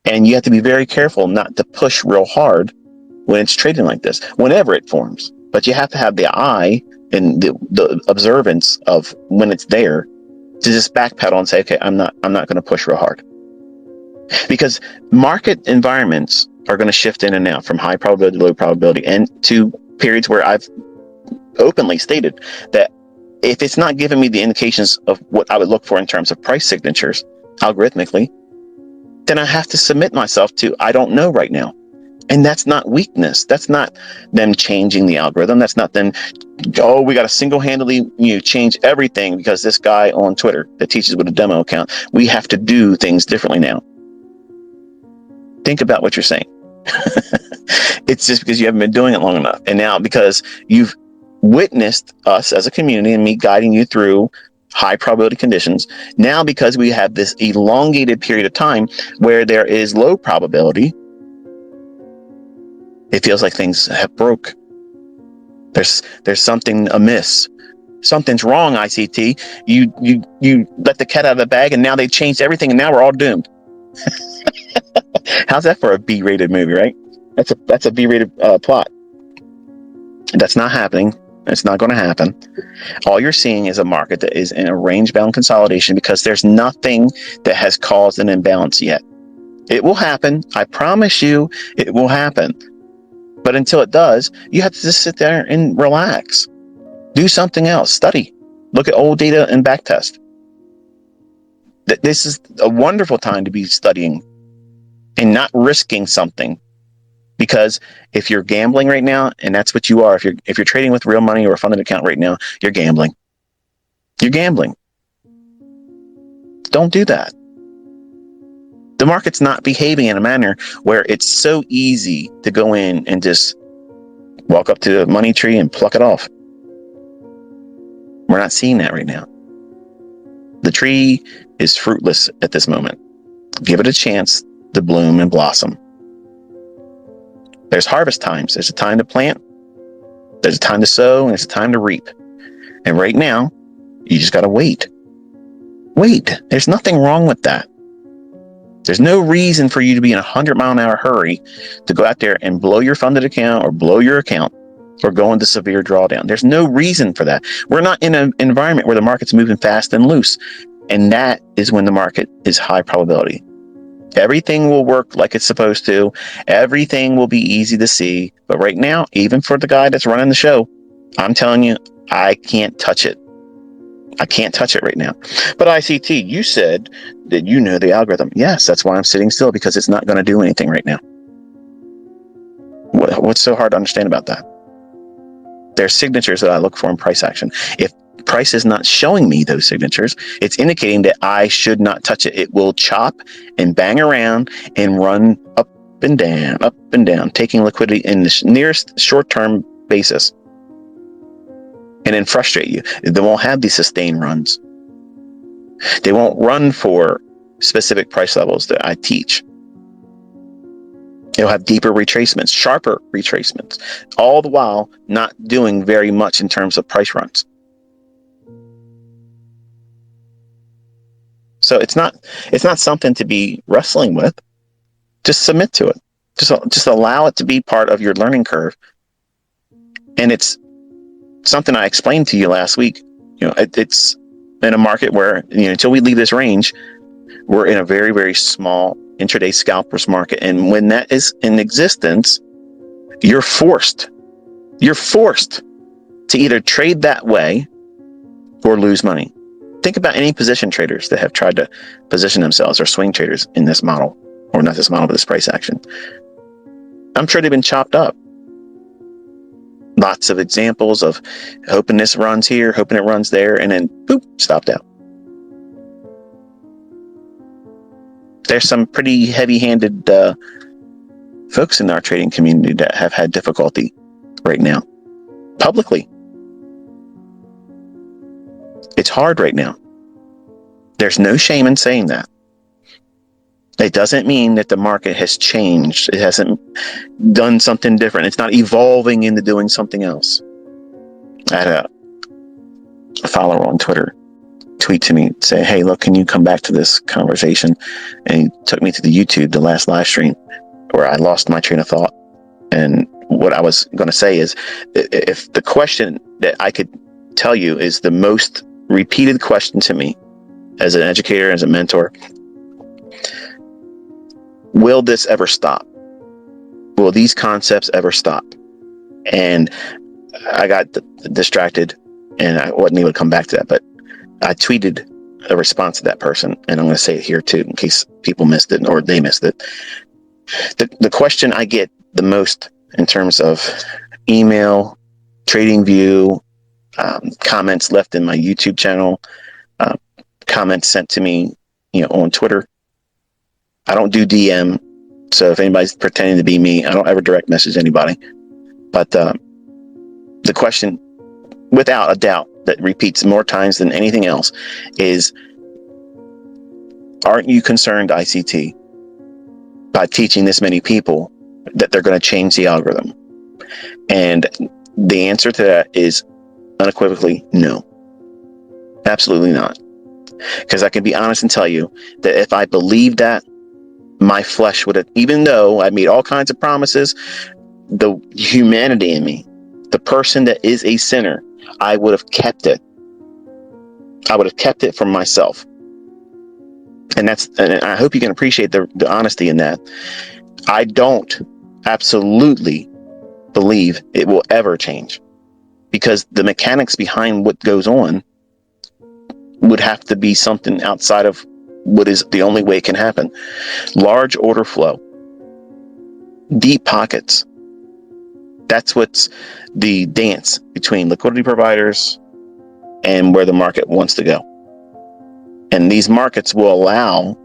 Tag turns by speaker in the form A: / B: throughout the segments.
A: And you have to be very careful not to push real hard when it's trading like this, whenever it forms. But you have to have the eye and the observance of when it's there to just backpedal and say, okay, I'm not going to push real hard. Because market environments are going to shift in and out from high probability to low probability, and to periods where I've openly stated that if it's not giving me the indications of what I would look for in terms of price signatures algorithmically, then I have to submit myself to I don't know right now. And that's not weakness. That's not them changing the algorithm. That's not them, oh, we got to single-handedly change everything because this guy on Twitter that teaches with a demo account, we have to do things differently now. Think about what you're saying. It's just because you haven't been doing it long enough. And now because you've witnessed us as a community and me guiding you through high probability conditions, now because we have this elongated period of time where there is low probability, it feels like things have broke. There's something amiss. Something's wrong, ICT. You let the cat out of the bag and now they changed everything and now we're all doomed. How's that for a B-rated movie, right? That's a B-rated plot. That's not happening. It's not going to happen. All you're seeing is a market that is in a range-bound consolidation because there's nothing that has caused an imbalance yet. It will happen. I promise you it will happen. But until it does, you have to just sit there and relax. Do something else. Study. Look at old data and backtest. This is a wonderful time to be studying and not risking something. Because if you're gambling right now, and that's what you are, if you're trading with real money or a funded account right now, you're gambling. You're gambling. Don't do that. The market's not behaving in a manner where it's so easy to go in and just walk up to the money tree and pluck it off. We're not seeing that right now. The tree is fruitless at this moment. Give it a chance to bloom and blossom. There's harvest times. There's a time to plant. There's a time to sow, and there's a time to reap. And right now, you just got to wait. Wait. There's nothing wrong with that. There's no reason for you to be in a 100-mile-an-hour hurry to go out there and blow your funded account or blow your account or go into severe drawdown. There's no reason for that. We're not in an environment where the market's moving fast and loose. And that is when the market is high probability. Everything will work like it's supposed to. Everything will be easy to see. But right now, even for the guy that's running the show, I'm telling you, I can't touch it. I can't touch it right now. But ICT, you said that you know the algorithm. Yes, that's why I'm sitting still, because it's not going to do anything right now. What's so hard to understand about that? There's signatures that I look for in price action. If price is not showing me those signatures, it's indicating that I should not touch it. It will chop and bang around and run up and down, taking liquidity in the nearest short-term basis. And then frustrate you. They won't have these sustained runs. They won't run for specific price levels that I teach. It'll have deeper retracements, sharper retracements, all the while not doing very much in terms of price runs. So it's not something to be wrestling with. Just submit to it. Just allow it to be part of your learning curve. And it's something I explained to you last week. It's in a market where, until we leave this range, we're in a very, very small intraday scalpers market. And when that is in existence, you're forced to either trade that way or lose money. Think about any position traders that have tried to position themselves, or swing traders in this model, or not this model, but this price action. I'm sure they've been chopped up. Lots of examples of hoping this runs here, hoping it runs there, and then boop, stopped out. There's some pretty heavy-handed folks in our trading community that have had difficulty right now, publicly. It's hard right now. There's no shame in saying that. It doesn't mean that the market has changed. It hasn't done something different. It's not evolving into doing something else. I had a follower on Twitter tweet to me, say, hey, look, can you come back to this conversation? And he took me to the YouTube, the last live stream, where I lost my train of thought. And what I was going to say is, if the question that I could tell you is the most repeated question to me as an educator, as a mentor, will this ever stop? Will these concepts ever stop? And I got distracted and I wasn't able to come back to that, but I tweeted a response to that person, and I'm going to say it here too, in case people missed it or they missed it. The question I get the most in terms of email, TradingView, comments left in my YouTube channel, comments sent to me, on Twitter. I don't do DM, so if anybody's pretending to be me, I don't ever direct message anybody. But the question, without a doubt, that repeats more times than anything else is, aren't you concerned, ICT, by teaching this many people that they're going to change the algorithm? And the answer to that is unequivocally no. Absolutely not. Because I can be honest and tell you that if I believed that, my flesh would have, even though I made all kinds of promises, the humanity in me, the person that is a sinner, I would have kept it. I would have kept it from myself. And I hope you can appreciate the honesty in that. I don't absolutely believe it will ever change, because the mechanics behind what goes on would have to be something outside of what is the only way it can happen. Large order flow, deep pockets. That's what's the dance between liquidity providers and where the market wants to go. And these markets will allow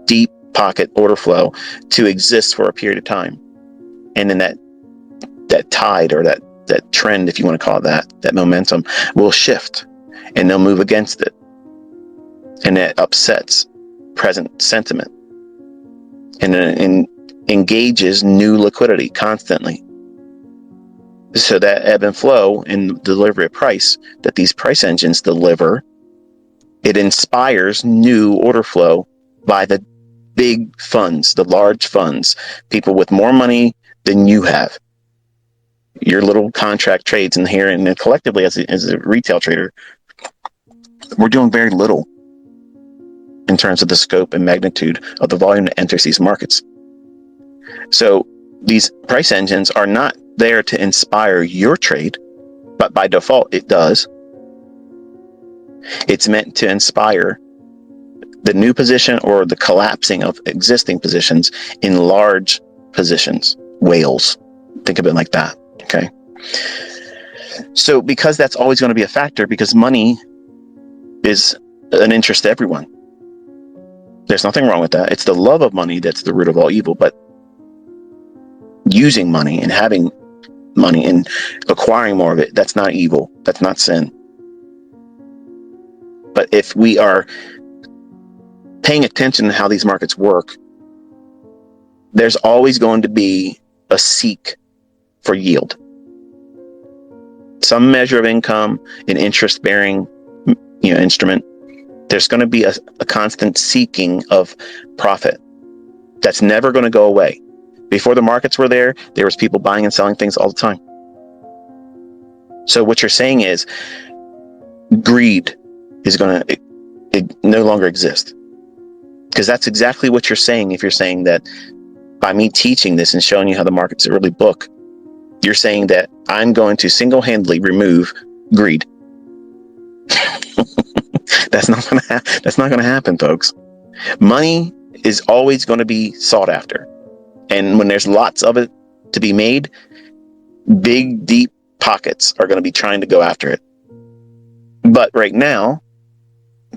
A: deep pocket order flow to exist for a period of time. And then that tide, or that trend, if you want to call it that momentum, will shift and they'll move against it. And that upsets present sentiment and engages new liquidity constantly. So that ebb and flow in the delivery of price that these price engines deliver, it inspires new order flow by the big funds, the large funds, people with more money than you have. Your little contract trades in here, and then collectively as a retail trader, we're doing very little in terms of the scope and magnitude of the volume that enters these markets. So these price engines are not there to inspire your trade, but by default it does. It's meant to inspire the new position or the collapsing of existing positions in large positions, whales. Think of it like that, okay? So because that's always going to be a factor, because money is an interest to everyone. There's nothing wrong with that. It's the love of money that's the root of all evil, but using money and having money and acquiring more of it, that's not evil. That's not sin. But if we are paying attention to how these markets work, there's always going to be a seek for yield. Some measure of income, an interest-bearing, instrument. There's going to be a constant seeking of profit. That's never going to go away. Before the markets were there was people buying and selling things all the time. So what you're saying is greed is going to no longer exist. Because that's exactly what you're saying. If you're saying that by me teaching this and showing you how the markets really book, you're saying that I'm going to single-handedly remove greed. That's not going to happen, folks. Money is always going to be sought after. And when there's lots of it to be made, big, deep pockets are going to be trying to go after it. But right now,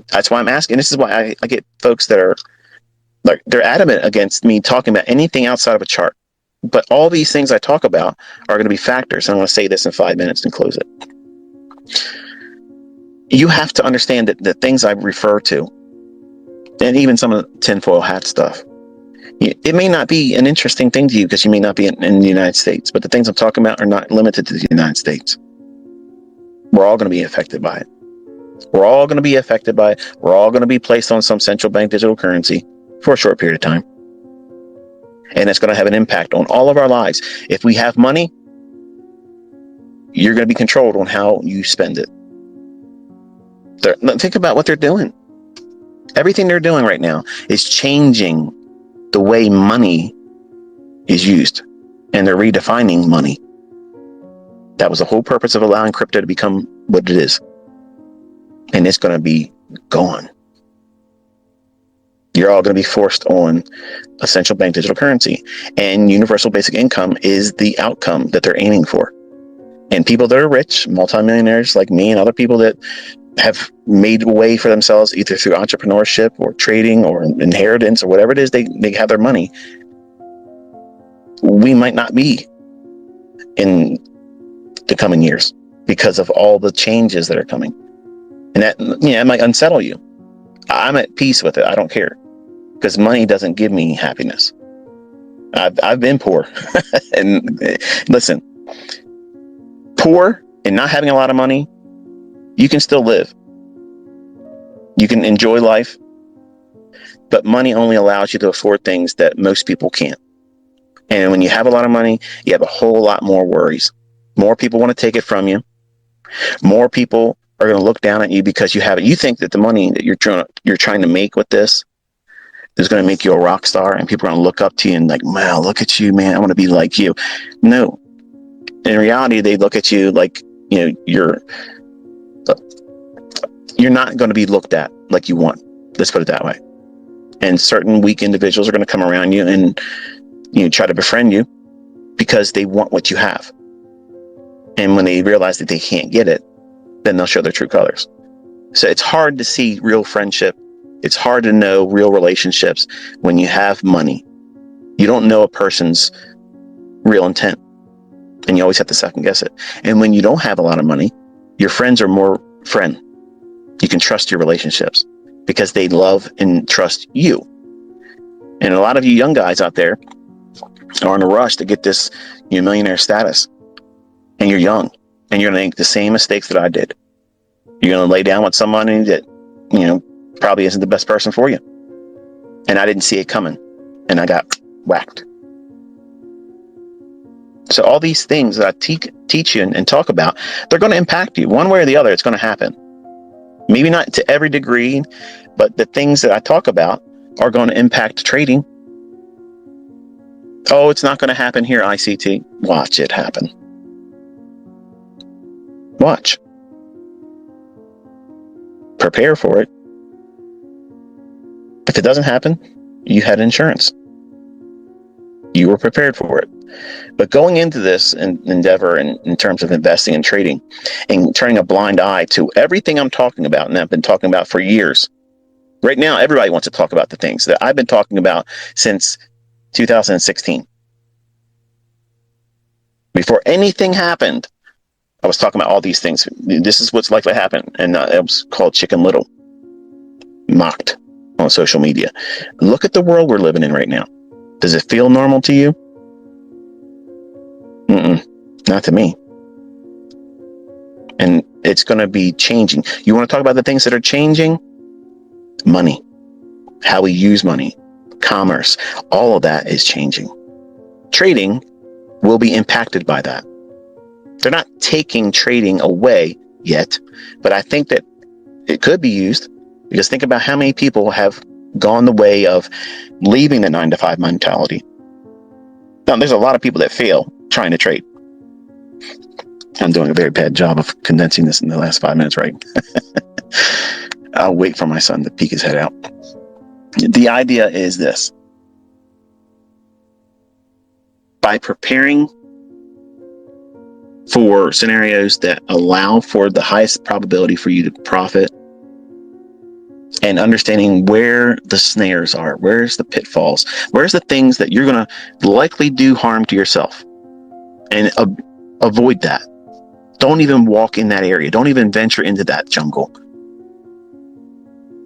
A: that's why I'm asking. This is why I get folks that are like, they're adamant against me talking about anything outside of a chart. But all these things I talk about are going to be factors. And I'm going to say this in 5 minutes and close it. You have to understand that the things I refer to, and even some of the tinfoil hat stuff, it may not be an interesting thing to you because you may not be in the United States, but the things I'm talking about are not limited to the United States. We're all going to be affected by it. We're all going to be affected by it. We're all going to be placed on some central bank digital currency for a short period of time. And it's going to have an impact on all of our lives. If we have money, you're going to be controlled on how you spend it. Think about what they're doing. Everything they're doing right now is changing the way money is used. And they're redefining money. That was the whole purpose of allowing crypto to become what it is. And it's going to be gone. You're all going to be forced on a central bank digital currency. And universal basic income is the outcome that they're aiming for. And people that are rich, multimillionaires like me and other people that have made a way for themselves either through entrepreneurship or trading or inheritance or whatever it is they have their money, we might not be in the coming years because of all the changes that are coming. And that, it might unsettle you. I'm at peace with it. I don't care, because money doesn't give me happiness. I've been poor. And listen, poor and not having a lot of money, you can still live. You can enjoy life, but money only allows you to afford things that most people can't. And when you have a lot of money, you have a whole lot more worries. More people want to take it from you. More people are going to look down at you because you have it. You think that the money that you're trying to make with this is going to make you a rock star, and people are going to look up to you and like, wow, look at you, man. I want to be like you. No. In reality, they look at you like, you're not going to be looked at like you want. Let's put it that way. And certain weak individuals are going to come around you and try to befriend you because they want what you have. And when they realize that they can't get it, then they'll show their true colors. So it's hard to see real friendship. It's hard to know real relationships when you have money. You don't know a person's real intent, and you always have to second guess it. And when you don't have a lot of money, your friends are more friend. You can trust your relationships because they love and trust you. And a lot of you young guys out there are in a rush to get this millionaire status, and you're young, and you're going to make the same mistakes that I did. You're going to lay down with somebody that, probably isn't the best person for you. And I didn't see it coming, and I got whacked. So all these things that I teach you and talk about, they're going to impact you one way or the other. It's going to happen. Maybe not to every degree, but the things that I talk about are going to impact trading. Oh, it's not going to happen here, ICT. Watch it happen. Watch. Prepare for it. If it doesn't happen, you had insurance. You were prepared for it. But going into this endeavor in terms of investing and trading and turning a blind eye to everything I'm talking about, and I've been talking about for years. Right now, everybody wants to talk about the things that I've been talking about since 2016. Before anything happened, I was talking about all these things. This is what's likely to happen. And it was called Chicken Little. Mocked on social media. Look at the world we're living in right now. Does it feel normal to you? Not to me. And it's going to be changing. You want to talk about the things that are changing? Money. How we use money. Commerce. All of that is changing. Trading will be impacted by that. They're not taking trading away yet, but I think that it could be used, because think about how many people have gone the way of leaving the 9-to-5 mentality. Now, there's a lot of people that fail trying to trade. I'm doing a very bad job of condensing this in the last 5 minutes, right? I'll wait for my son to peek his head out. The idea is this. By preparing for scenarios that allow for the highest probability for you to profit, and understanding where the snares are, where's the pitfalls, where's the things that you're going to likely do harm to yourself, and avoid that. Don't even walk in that area. Don't even venture into that jungle.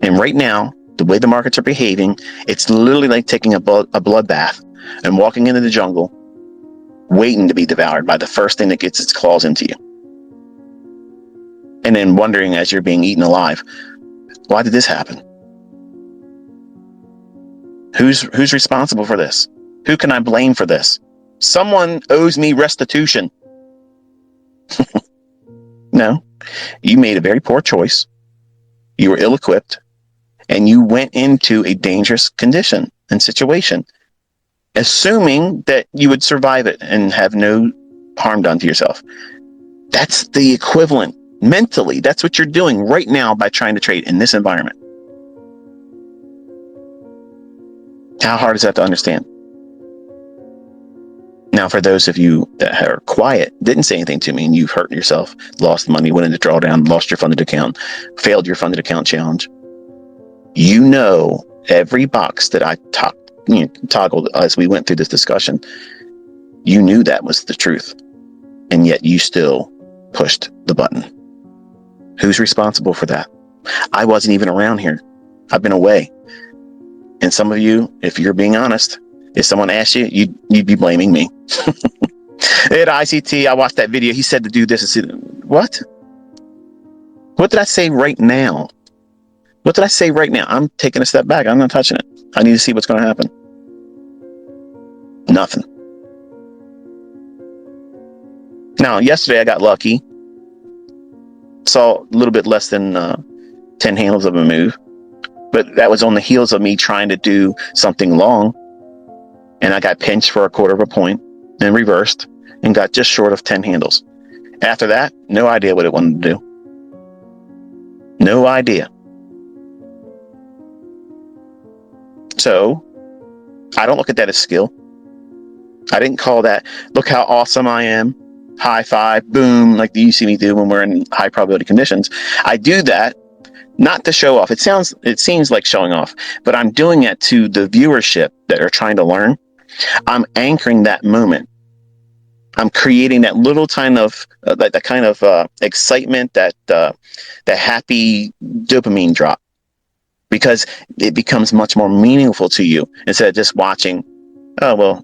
A: And right now, the way the markets are behaving, it's literally like taking a bloodbath and walking into the jungle, waiting to be devoured by the first thing that gets its claws into you. And then wondering as you're being eaten alive, why did this happen? Who's responsible for this? Who can I blame for this? Someone owes me restitution. No, you made a very poor choice. You were ill-equipped, and you went into a dangerous condition and situation, assuming that you would survive it and have no harm done to yourself. That's the equivalent mentally. That's what you're doing right now by trying to trade in this environment. How hard is that to understand? Now, for those of you that are quiet, didn't say anything to me, and you've hurt yourself, lost money, went into drawdown, lost your funded account, failed your funded account challenge, you know every box that I toggled as we went through this discussion, you knew that was the truth, and yet you still pushed the button. Who's responsible for that? I wasn't even around here. I've been away. And some of you, if you're being honest, if someone asked you, you'd be blaming me. At ICT, I watched that video. He said to do this. What? What did I say right now? What did I say right now? I'm taking a step back. I'm not touching it. I need to see what's going to happen. Nothing. Now, yesterday I got lucky. Saw a little bit less than 10 handles of a move. But that was on the heels of me trying to do something long. And I got pinched for 1/4 of a point, then reversed and got just short of 10 handles. After that, no idea what it wanted to do. No idea. So I don't look at that as skill. I didn't call that, look how awesome I am, high five, boom, like you see me do when we're in high probability conditions. I do that not to show off. It seems like showing off, but I'm doing it to the viewership that are trying to learn. I'm anchoring that moment. I'm creating that little kind of excitement, that happy dopamine drop, because it becomes much more meaningful to you instead of just watching. Oh well,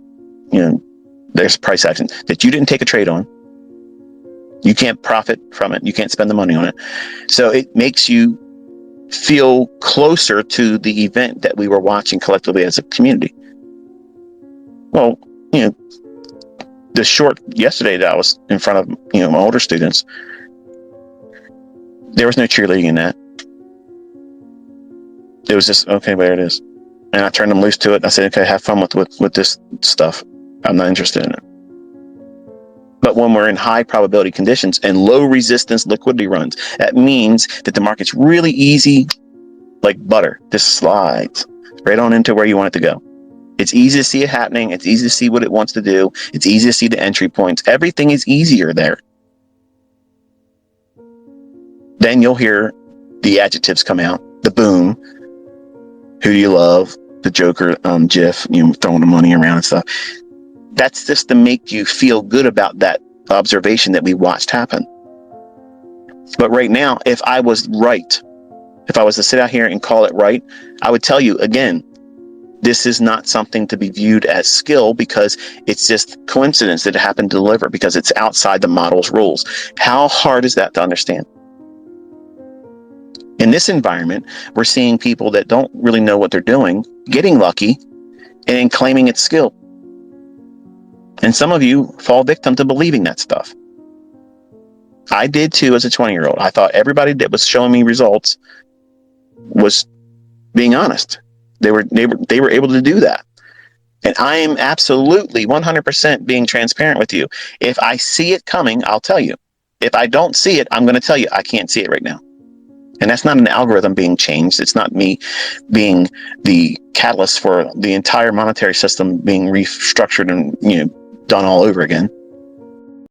A: there's price action that you didn't take a trade on. You can't profit from it. You can't spend the money on it. So it makes you feel closer to the event that we were watching collectively as a community. Well, the short yesterday that I was in front of, my older students, there was no cheerleading in that. It was just, okay, there it is. And I turned them loose to it. I said, okay, have fun with this stuff. I'm not interested in it. But when we're in high probability conditions and low resistance liquidity runs, that means that the market's really easy, like butter, just slides right on into where you want it to go. It's easy to see it happening. It's easy to see what it wants to do. It's easy to see the entry points. Everything is easier there. Then you'll hear the adjectives come out, the boom, who do you love, the Joker GIF, throwing the money around and stuff. That's just to make you feel good about that observation that we watched happen. But right now, if I was right, if I was to sit out here and call it right, I would tell you again, this is not something to be viewed as skill, because it's just coincidence that it happened to deliver, because it's outside the model's rules. How hard is that to understand? In this environment, we're seeing people that don't really know what they're doing, getting lucky, and then claiming it's skill. And some of you fall victim to believing that stuff. I did too as a 20-year-old. I thought everybody that was showing me results was being honest. They were able to do that. And I am absolutely 100% being transparent with you. If I see it coming, I'll tell you. If I don't see it, I'm going to tell you I can't see it right now. And that's not an algorithm being changed. It's not me being the catalyst for the entire monetary system being restructured and done all over again.